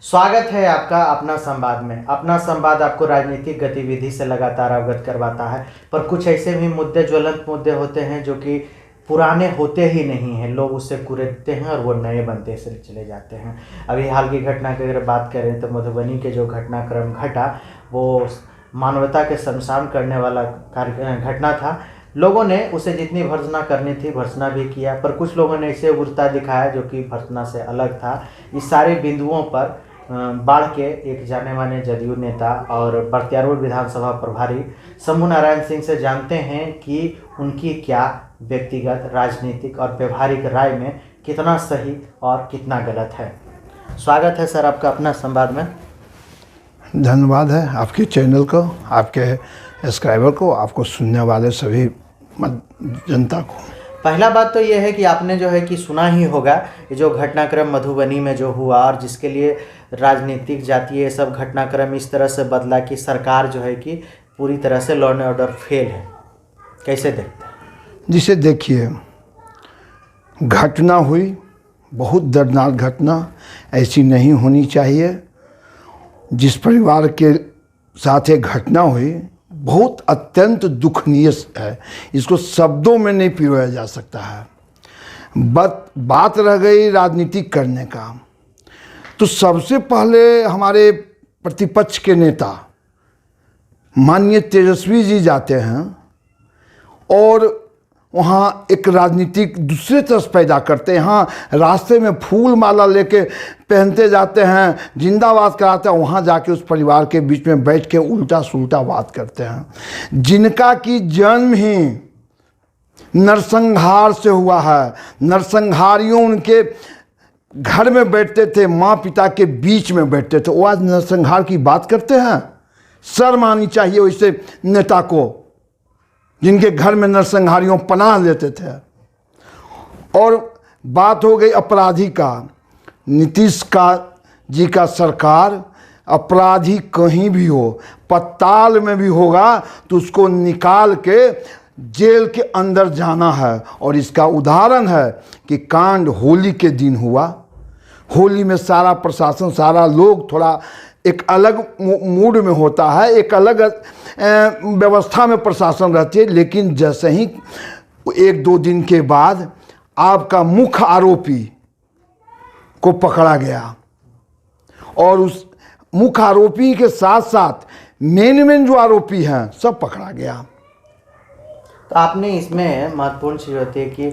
स्वागत है आपका अपना संवाद में। अपना संवाद आपको राजनीतिक गतिविधि से लगातार अवगत करवाता है, पर कुछ ऐसे भी मुद्दे, ज्वलंत मुद्दे होते हैं जो कि पुराने होते ही नहीं हैं, लोग उससे कुरेदते हैं और वो नए बनते से चले जाते हैं। अभी हाल की घटना की अगर बात करें तो मधुबनी के जो घटनाक्रम घटा वो मानवता के शमशान करने वाला घटना था। लोगों ने उसे जितनी भर्त्सना करनी थी भर्त्सना भी किया, पर कुछ लोगों ने इसे उग्रता दिखाया जो कि भर्त्सना से अलग था। इस सारे बिंदुओं पर बाढ़ के एक जाने माने जदयू नेता और बख्तियारपुर विधानसभा प्रभारी शंभू नारायण सिंह से जानते हैं कि उनकी क्या व्यक्तिगत, राजनीतिक और व्यवहारिक राय में कितना सही और कितना गलत है। स्वागत है सर आपका अपना संवाद में। धन्यवाद है आपके चैनल को, आपके सब्सक्राइबर को, आपको सुनने वाले सभी जनता को। पहला बात तो ये है कि आपने जो है कि सुना ही होगा ये जो घटनाक्रम मधुबनी में जो हुआ, और जिसके लिए राजनीतिक, जातीय सब घटनाक्रम इस तरह से बदला कि सरकार जो है कि पूरी तरह से लॉ एंड ऑर्डर फेल है। कैसे देखते हैं? जिसे देखिए, घटना हुई, बहुत दर्दनाक घटना, ऐसी नहीं होनी चाहिए। जिस परिवार के साथ ये घटना हुई बहुत अत्यंत दुखनीय है, इसको शब्दों में नहीं पिरोया जा सकता है। बात रह गई राजनीतिक करने का, तो सबसे पहले हमारे प्रतिपक्ष के नेता माननीय तेजस्वी जी जाते हैं और वहाँ एक राजनीतिक दूसरे तरफ पैदा करते हैं। यहाँ रास्ते में फूल माला लेके पहनते जाते हैं, जिंदाबाद कराते हैं, वहाँ जाके उस परिवार के बीच में बैठ के उल्टा सुल्टा बात करते हैं। जिनका कि जन्म ही नरसंहार से हुआ है, नरसंहारियों उनके घर में बैठते थे, माँ पिता के बीच में बैठते थे, वो आज नरसंहार की बात करते हैं। शर्म आनी चाहिए वैसे नेता को, जिनके घर में नरसंहारियों पनाह लेते थे। और बात हो गई अपराधी का, नीतीश जी का सरकार, अपराधी कहीं भी हो, पताल में भी होगा तो उसको निकाल के जेल के अंदर जाना है। और इसका उदाहरण है कि कांड होली के दिन हुआ। होली में सारा प्रशासन, सारा लोग थोड़ा एक अलग मूड में होता है, एक अलग व्यवस्था में प्रशासन रहती है, लेकिन जैसे ही 1-2 दिन के बाद आपका मुख्य आरोपी को पकड़ा गया और उस मुख्य आरोपी के साथ साथ मेन जो आरोपी हैं सब पकड़ा गया। तो आपने इसमें महत्वपूर्ण चीज़ होती है कि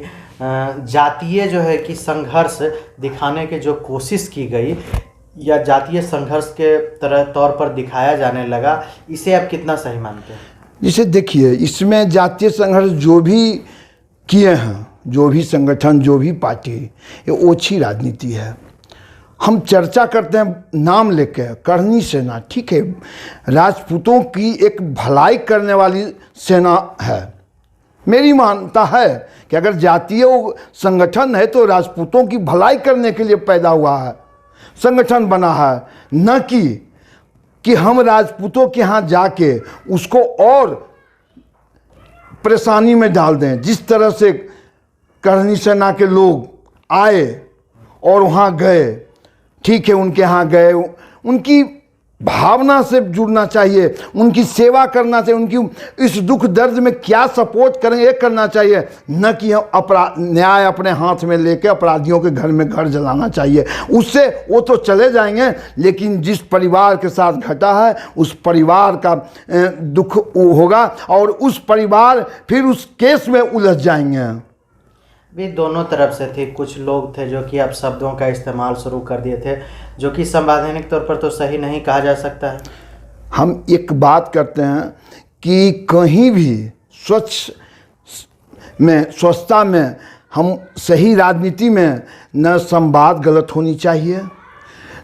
जातीय जो है कि संघर्ष दिखाने की जो कोशिश की गई या जातीय संघर्ष के तौर पर दिखाया जाने लगा, इसे आप कितना सही मानते हैं? जिसे देखिए, इसमें जातीय संघर्ष जो भी किए हैं, जो भी संगठन, जो भी पार्टी, ये ओछी राजनीति है। हम चर्चा करते हैं नाम लेके, करनी सेना, ठीक है, राजपूतों की एक भलाई करने वाली सेना है। मेरी मान्यता है कि अगर जातीय संगठन है तो राजपूतों की भलाई करने के लिए पैदा हुआ है, संगठन बना है, न कि हम राजपूतों के यहाँ जाके उसको और परेशानी में डाल दें। जिस तरह से करनी सेना के लोग आए और वहाँ गए, ठीक है, उनके यहाँ गए, उनकी भावना से जुड़ना चाहिए, उनकी सेवा करना चाहिए, उनकी इस दुख दर्द में क्या सपोर्ट करें ये करना चाहिए, न कि हम न्याय अपने हाथ में लेके अपराधियों के घर में घर जलाना चाहिए। उससे वो तो चले जाएंगे, लेकिन जिस परिवार के साथ घटा है उस परिवार का दुख होगा और उस परिवार फिर उस केस में उलझ जाएंगे। भी दोनों तरफ से थे। कुछ लोग थे जो कि आप शब्दों का इस्तेमाल शुरू कर दिए थे जो कि संवैधानिक तौर पर तो सही नहीं कहा जा सकता है। हम एक बात करते हैं कि कहीं भी स्वच्छता में हम सही राजनीति में न संवाद गलत होनी चाहिए,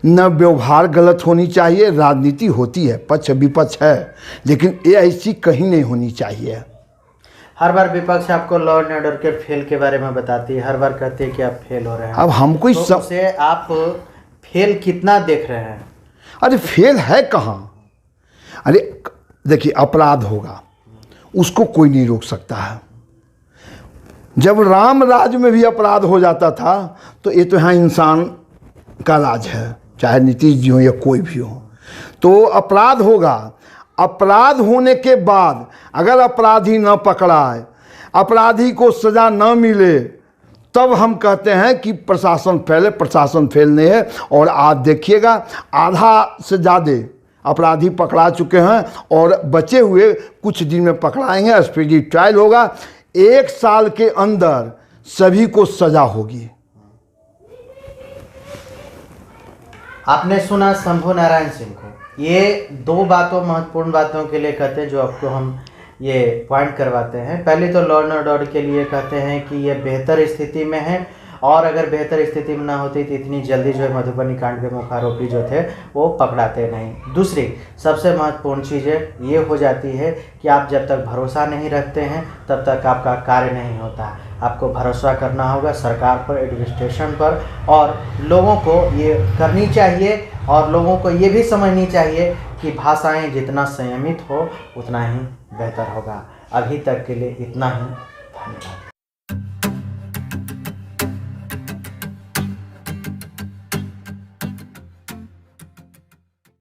न व्यवहार गलत होनी चाहिए। राजनीति होती है, पक्ष विपक्ष है, लेकिन ये ऐसी कहीं नहीं होनी चाहिए। हर बार विपक्ष आपको लॉ एंड ऑर्डर के फेल के बारे में बताती है, हर बार कहती है कि आप फेल हो रहे हैं। अब हमको तो उसे आप फेल कितना देख रहे हैं? अरे फेल है कहाँ? अरे देखिए, अपराध होगा उसको कोई नहीं रोक सकता है। जब राम राज में भी अपराध हो जाता था तो ये तो यहाँ इंसान का राज है, चाहे नीतीश जी हो या कोई भी हो। तो अपराध होगा, अपराध होने के बाद अगर अपराधी न पकड़ाए, अपराधी को सज़ा न मिले, तब हम कहते हैं कि प्रशासन फेल है। प्रशासन फेल नहीं है। और आज देखिएगा आधा से ज़्यादा अपराधी पकड़ा चुके हैं और बचे हुए कुछ दिन में पकड़ाएंगे। स्पीडी ट्रायल होगा, 1 साल के अंदर सभी को सज़ा होगी। आपने सुना शंभू नारायण सिंह को। ये 2 बातों, महत्वपूर्ण बातों के लिए कहते हैं जो आपको हम ये पॉइंट करवाते हैं। पहले तो लॉ एंड ऑर्डर के लिए कहते हैं कि ये बेहतर स्थिति में है, और अगर बेहतर स्थिति में ना होती तो इतनी जल्दी जो है मधुबनी कांड के मुख्य आरोपी जो थे वो पकड़ाते नहीं। दूसरी सबसे महत्वपूर्ण चीज़ें ये हो जाती है कि आप जब तक भरोसा नहीं रखते हैं तब तक आपका कार्य नहीं होता। आपको भरोसा करना होगा सरकार पर, एडमिनिस्ट्रेशन पर, और लोगों को ये करनी चाहिए और लोगों को ये भी समझनी चाहिए कि भाषाएं जितना संयमित हो उतना ही बेहतर होगा। अभी तक के लिए इतना ही। धन्यवाद।